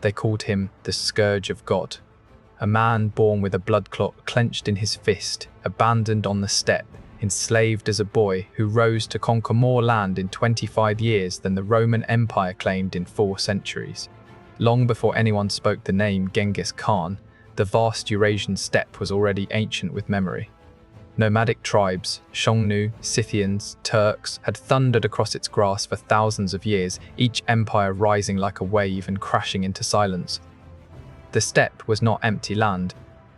They called him the Scourge of God, a man born with a blood clot clenched in his fist, abandoned on the steppe, enslaved as a boy who rose to conquer more land in 25 years than the Roman Empire claimed in 4 centuries. Long before anyone spoke the name Genghis Khan, the vast Eurasian steppe was already ancient with memory. Nomadic tribes, Xiongnu, Scythians, Turks, had thundered across its grass for thousands of years, each empire rising like a wave and crashing into silence. The steppe was not empty land,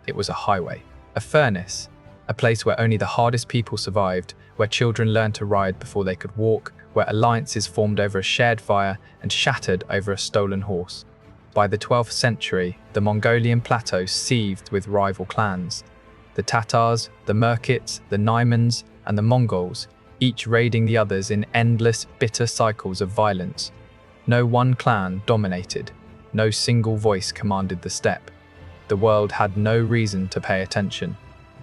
it was a highway, a furnace, a place where only the hardest people survived, where children learned to ride before they could walk, where alliances formed over a shared fire and shattered over a stolen horse. By the 12th century, the Mongolian plateau seethed with rival clans. The Tatars, the Merkits, the Naimans, and the Mongols, each raiding the others in endless, bitter cycles of violence. No one clan dominated. No single voice commanded the steppe. The world had no reason to pay attention.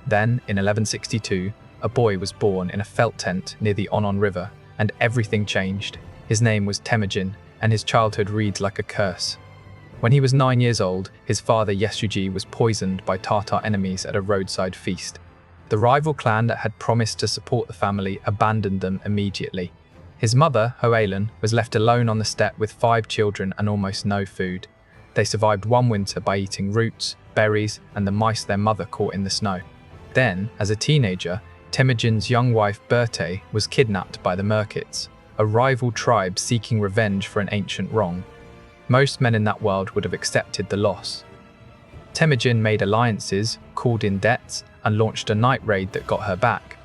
Then, in 1162, a boy was born in a felt tent near the Onon River, and everything changed. His name was Temujin, and his childhood reads like a curse. When he was 9 years old, his father Yasuji was poisoned by Tatar enemies at a roadside feast. The rival clan that had promised to support the family abandoned them immediately. His mother, Hoelun, was left alone on the steppe with 5 children and almost no food. They survived one winter by eating roots, berries, and the mice their mother caught in the snow. Then, as a teenager, Temujin's young wife Berte was kidnapped by the Merkits, a rival tribe seeking revenge for an ancient wrong. Most men in that world would have accepted the loss. Temujin made alliances, called in debts, and launched a night raid that got her back.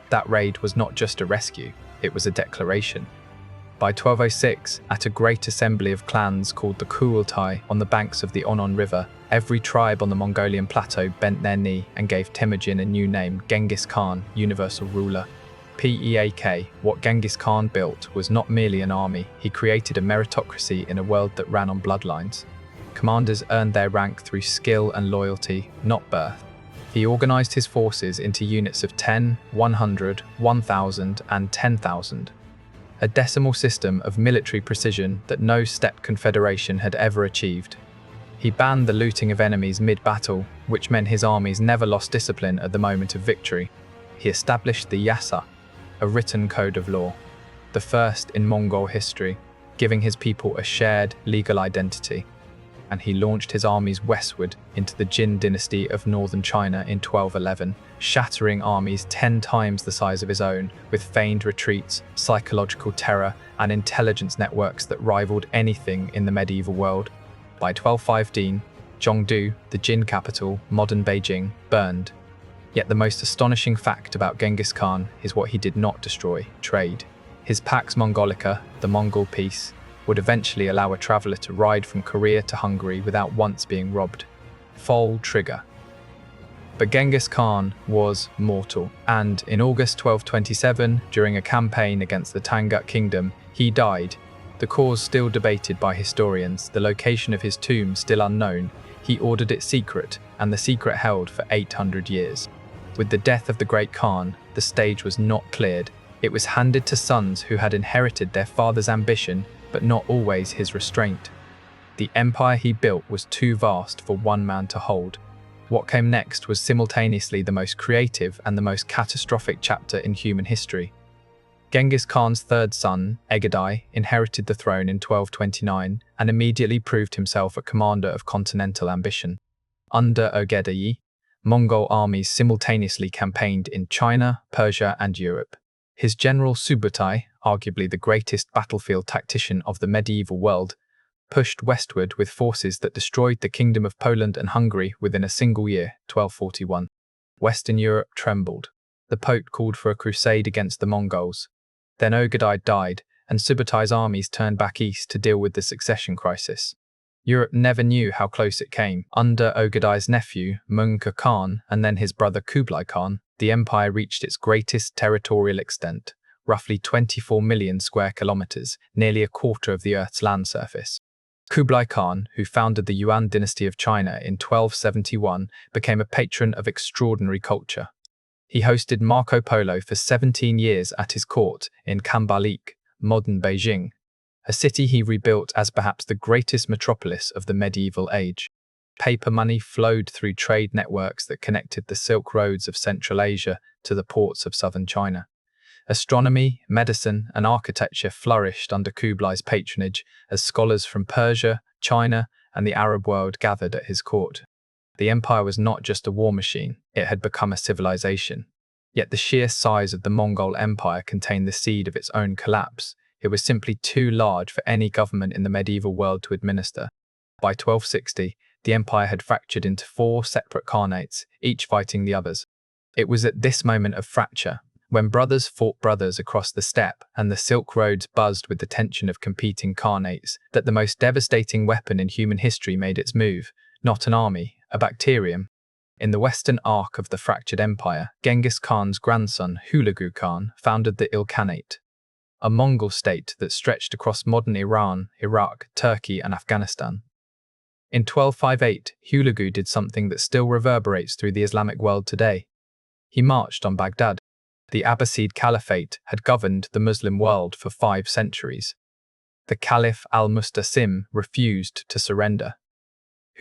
That raid was not just a rescue, it was a declaration. By 1206, at a great assembly of clans called the Kurultai on the banks of the Onon River, every tribe on the Mongolian plateau bent their knee and gave Temujin a new name, Genghis Khan, universal ruler. Peak, what Genghis Khan built was not merely an army, he created a meritocracy in a world that ran on bloodlines. Commanders earned their rank through skill and loyalty, not birth. He organized his forces into units of 10, 100, 1,000, and 10,000. A decimal system of military precision that no steppe confederation had ever achieved. He banned the looting of enemies mid-battle, which meant his armies never lost discipline at the moment of victory. He established the Yasa, a written code of law, the first in Mongol history, giving his people a shared legal identity. And he launched his armies westward into the Jin dynasty of northern China in 1211, shattering armies 10 times the size of his own, with feigned retreats, psychological terror, and intelligence networks that rivaled anything in the medieval world. By 1215, Zhongdu, the Jin capital, modern Beijing, burned. Yet the most astonishing fact about Genghis Khan is what he did not destroy: trade. His Pax Mongolica, the Mongol peace, would eventually allow a traveller to ride from Korea to Hungary without once being robbed. Full trigger. But Genghis Khan was mortal, and in August 1227, during a campaign against the Tangut Kingdom, he died. The cause still debated by historians, the location of his tomb still unknown. He ordered it secret, and the secret held for 800 years. With the death of the great Khan, the stage was not cleared. It was handed to sons who had inherited their father's ambition, but not always his restraint. The empire he built was too vast for one man to hold. What came next was simultaneously the most creative and the most catastrophic chapter in human history. Genghis Khan's third son, Egedei, inherited the throne in 1229 and immediately proved himself a commander of continental ambition. Under Egedei, Mongol armies simultaneously campaigned in China, Persia, and Europe. His general Subutai, arguably the greatest battlefield tactician of the medieval world, pushed westward with forces that destroyed the Kingdom of Poland and Hungary within a single year, 1241. Western Europe trembled. The Pope called for a crusade against the Mongols. Then Ogedai died, and Subutai's armies turned back east to deal with the succession crisis. Europe never knew how close it came. Under Ogedai's nephew, Mungke Khan, and then his brother Kublai Khan, the empire reached its greatest territorial extent, roughly 24 million square kilometers, nearly a quarter of the Earth's land surface. Kublai Khan, who founded the Yuan dynasty of China in 1271, became a patron of extraordinary culture. He hosted Marco Polo for 17 years at his court in Kambalik, modern Beijing. a city he rebuilt as perhaps the greatest metropolis of the medieval age. Paper money flowed through trade networks that connected the Silk Roads of Central Asia to the ports of southern China. Astronomy, medicine, and architecture flourished under Kublai's patronage as scholars from Persia, China, and the Arab world gathered at his court. The empire was not just a war machine, it had become a civilization. Yet the sheer size of the Mongol Empire contained the seed of its own collapse. It was simply too large for any government in the medieval world to administer. By 1260, the empire had fractured into 4 separate khanates, each fighting the others. It was at this moment of fracture, when brothers fought brothers across the steppe and the Silk Roads buzzed with the tension of competing khanates, that the most devastating weapon in human history made its move, not an army, a bacterium. In the western arc of the fractured empire, Genghis Khan's grandson, Hulagu Khan, founded the Ilkhanate, a Mongol state that stretched across modern Iran, Iraq, Turkey, and Afghanistan. In 1258, Hulagu did something that still reverberates through the Islamic world today. He marched on Baghdad. The Abbasid Caliphate had governed the Muslim world for 5 centuries. The Caliph al-Mustasim refused to surrender.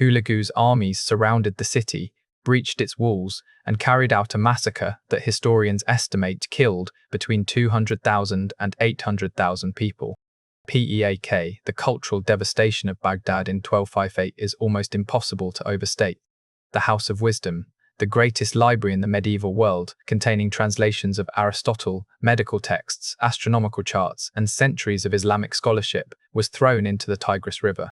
Hulagu's armies surrounded the city, breached its walls, and carried out a massacre that historians estimate killed between 200,000 and 800,000 people. PEAK, the cultural devastation of Baghdad in 1258 is almost impossible to overstate. The House of Wisdom, the greatest library in the medieval world, containing translations of Aristotle, medical texts, astronomical charts, and centuries of Islamic scholarship, was thrown into the Tigris River.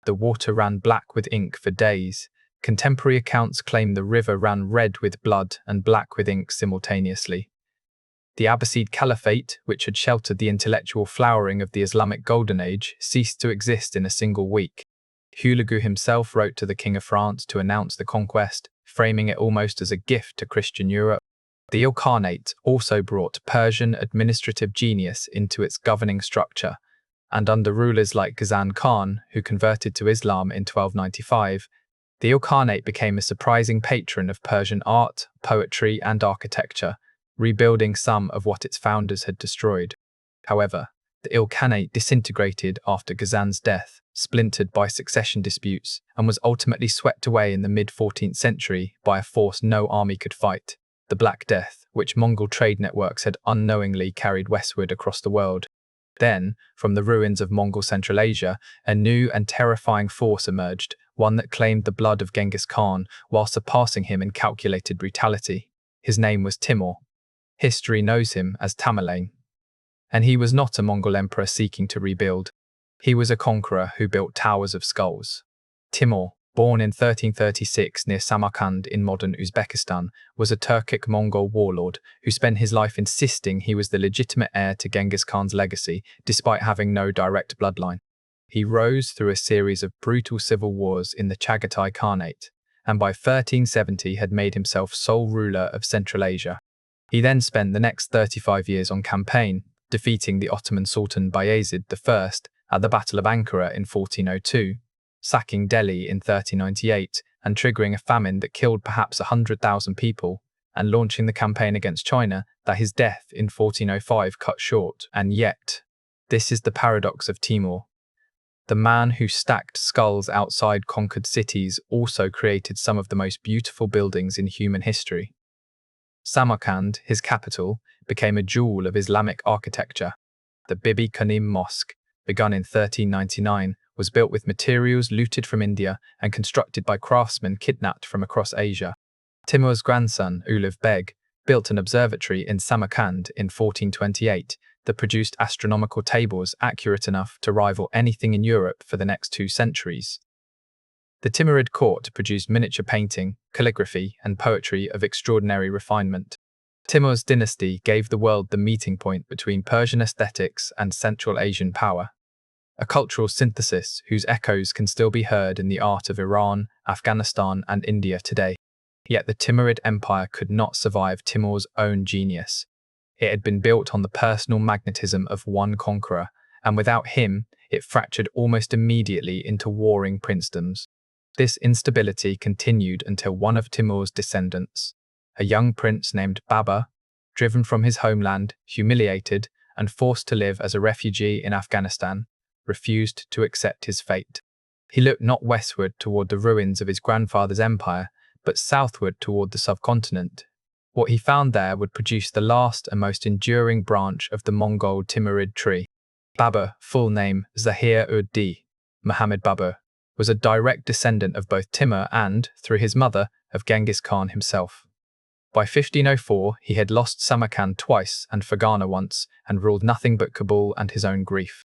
The water ran black with ink for days. Contemporary accounts claim the river ran red with blood and black with ink simultaneously. The Abbasid Caliphate, which had sheltered the intellectual flowering of the Islamic Golden Age, ceased to exist in a single week. Hulagu himself wrote to the King of France to announce the conquest, framing it almost as a gift to Christian Europe. The Ilkhanate also brought Persian administrative genius into its governing structure, and under rulers like Genghis Khan, who converted to Islam in 1295, the Ilkhanate became a surprising patron of Persian art, poetry, and architecture, rebuilding some of what its founders had destroyed. However, the Ilkhanate disintegrated after Ghazan's death, splintered by succession disputes, and was ultimately swept away in the mid-14th century by a force no army could fight, the Black Death, which Mongol trade networks had unknowingly carried westward across the world. Then, from the ruins of Mongol Central Asia, a new and terrifying force emerged, one that claimed the blood of Genghis Khan while surpassing him in calculated brutality. His name was Timur. History knows him as Tamerlane. And he was not a Mongol emperor seeking to rebuild. He was a conqueror who built towers of skulls. Timur, born in 1336 near Samarkand in modern Uzbekistan, was a Turkic Mongol warlord who spent his life insisting he was the legitimate heir to Genghis Khan's legacy, despite having no direct bloodline. He rose through a series of brutal civil wars in the Chagatai Khanate, and by 1370 had made himself sole ruler of Central Asia. He then spent the next 35 years on campaign, defeating the Ottoman Sultan Bayezid I at the Battle of Ankara in 1402, sacking Delhi in 1398 and triggering a famine that killed perhaps 100,000 people, and launching the campaign against China that his death in 1405 cut short. And yet, this is the paradox of Timur. The man who stacked skulls outside conquered cities also created some of the most beautiful buildings in human history. Samarkand, his capital, became a jewel of Islamic architecture. The Bibi Qanim Mosque, begun in 1399, was built with materials looted from India and constructed by craftsmen kidnapped from across Asia. Timur's grandson, Ulugh Beg, built an observatory in Samarkand in 1428 that produced astronomical tables accurate enough to rival anything in Europe for the next 2 centuries. The Timurid court produced miniature painting, calligraphy, and poetry of extraordinary refinement. Timur's dynasty gave the world the meeting point between Persian aesthetics and Central Asian power, a cultural synthesis whose echoes can still be heard in the art of Iran, Afghanistan, and India today. Yet the Timurid Empire could not survive Timur's own genius. It had been built on the personal magnetism of one conqueror, and without him, it fractured almost immediately into warring princedoms. This instability continued until one of Timur's descendants, a young prince named Babur, driven from his homeland, humiliated, and forced to live as a refugee in Afghanistan, refused to accept his fate. He looked not westward toward the ruins of his grandfather's empire, but southward toward the subcontinent. What he found there would produce the last and most enduring branch of the Mongol Timurid tree. Babur, full name Zahir-ud-Din Muhammad Babur, was a direct descendant of both Timur and, through his mother, of Genghis Khan himself. By 1504, he had lost Samarkand twice and Fergana once, and ruled nothing but Kabul and his own grief.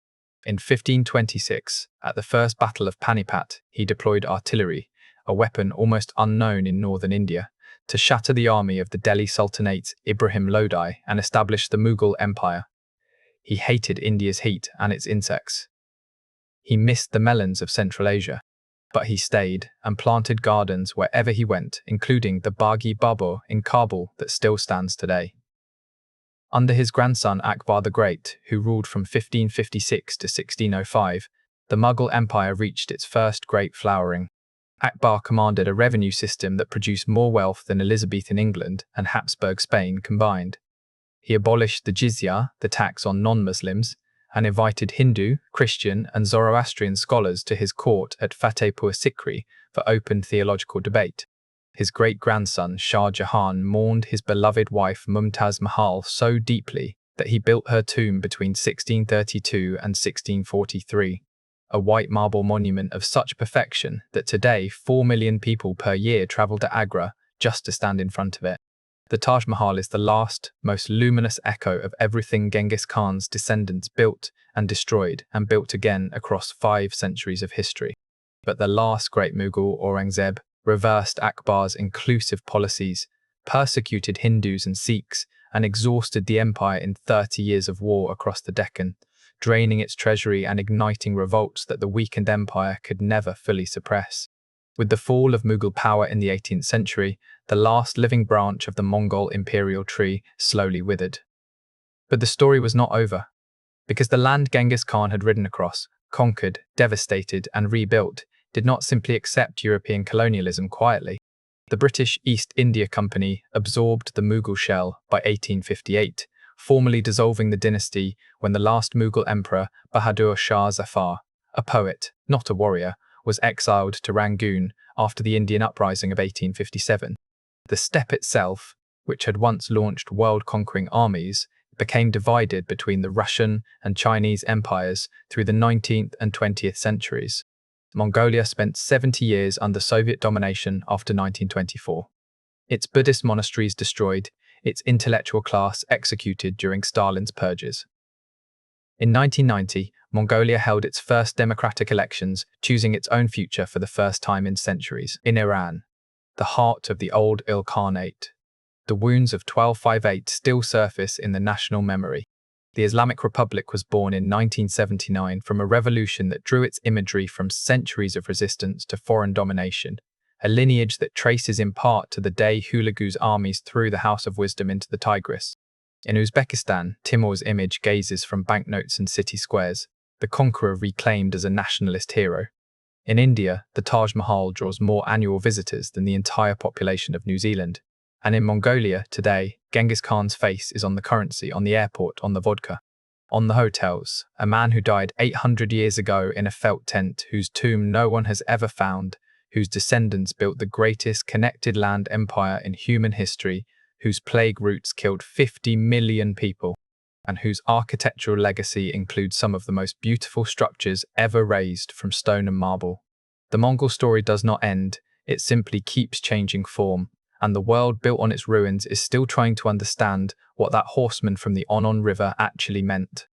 In 1526, at the First Battle of Panipat, he deployed artillery, a weapon almost unknown in northern India, to shatter the army of the Delhi Sultanate's Ibrahim Lodi and establish the Mughal Empire. He hated India's heat and its insects. He missed the melons of Central Asia, but he stayed and planted gardens wherever he went, including the Baghi Babur in Kabul that still stands today. Under his grandson Akbar the Great, who ruled from 1556 to 1605, the Mughal Empire reached its first great flowering. Akbar commanded a revenue system that produced more wealth than Elizabethan England and Habsburg Spain combined. He abolished the jizya, the tax on non-Muslims, and invited Hindu, Christian, and Zoroastrian scholars to his court at Fatehpur Sikri for open theological debate. His great-grandson Shah Jahan mourned his beloved wife Mumtaz Mahal so deeply that he built her tomb between 1632 and 1643. A white marble monument of such perfection that today 4 million people per year travel to Agra just to stand in front of it. The Taj Mahal is the last, most luminous echo of everything Genghis Khan's descendants built and destroyed and built again across 5 centuries of history. But the last great Mughal, Aurangzeb, reversed Akbar's inclusive policies, persecuted Hindus and Sikhs, and exhausted the empire in 30 years of war across the Deccan, draining its treasury and igniting revolts that the weakened empire could never fully suppress. With the fall of Mughal power in the 18th century, the last living branch of the Mongol imperial tree slowly withered. But the story was not over, because the land Genghis Khan had ridden across, conquered, devastated, and rebuilt, did not simply accept European colonialism quietly. The British East India Company absorbed the Mughal shell by 1858, formally dissolving the dynasty when the last Mughal emperor, Bahadur Shah Zafar, a poet, not a warrior, was exiled to Rangoon after the Indian Uprising of 1857. The steppe itself, which had once launched world-conquering armies, became divided between the Russian and Chinese empires through the 19th and 20th centuries. Mongolia spent 70 years under Soviet domination after 1924. Its Buddhist monasteries destroyed, its intellectual class executed during Stalin's purges. In 1990, Mongolia held its first democratic elections, choosing its own future for the first time in centuries. In Iran, the heart of the old Ilkhanate, the wounds of 1258 still surface in the national memory. The Islamic Republic was born in 1979 from a revolution that drew its imagery from centuries of resistance to foreign domination, a lineage that traces in part to the day Hulagu's armies threw the House of Wisdom into the Tigris. In Uzbekistan, Timur's image gazes from banknotes and city squares, the conqueror reclaimed as a nationalist hero. In India, the Taj Mahal draws more annual visitors than the entire population of New Zealand. And in Mongolia, today, Genghis Khan's face is on the currency, on the airport, on the vodka. On the hotels, a man who died 800 years ago in a felt tent, whose tomb no one has ever found, whose descendants built the greatest connected land empire in human history, whose plague roots killed 50 million people, and whose architectural legacy includes some of the most beautiful structures ever raised from stone and marble. The Mongol story does not end, it simply keeps changing form, and the world built on its ruins is still trying to understand what that horseman from the Onon River actually meant.